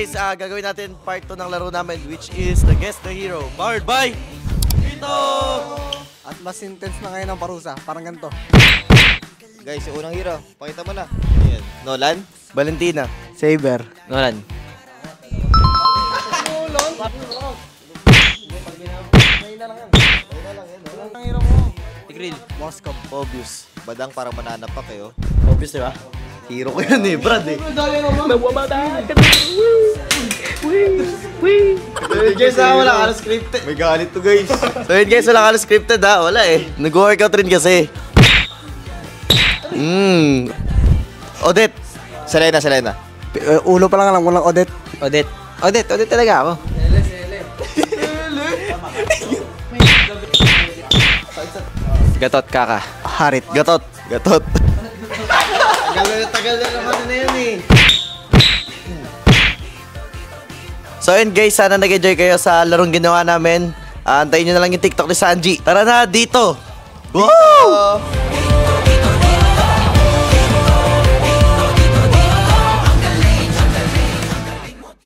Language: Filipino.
guys, gagawin natin part 2 ng laro namin, which is the Guess the Hero, powered by Vito! At mas intense na ngayon ang parusa, parang ganito. Guys, yung unang hero, pakita mo na. Ayan. Nolan? Valentina. Saber. Nolan. Tigril. Moscow. Obvious. Badang parang mananapak kayo. Obvious, diba? Hero ko yan eh, Brad eh. So yun guys, wala ka na scripted. May galit to guys. So yun guys, wala ka na scripted ha, wala eh. Nag-workout rin kasi. Odette. Selena. Ulo pa lang alam ko lang, Odette. Odette talaga ako. Gatot kaka. Harit. Gatot. Tagal na naman na yan eh. So yun guys, sana nag-enjoy kayo sa larong ginawa namin. Antayin nyo na lang yung TikTok ni Sanji. Tara na, dito! Woo!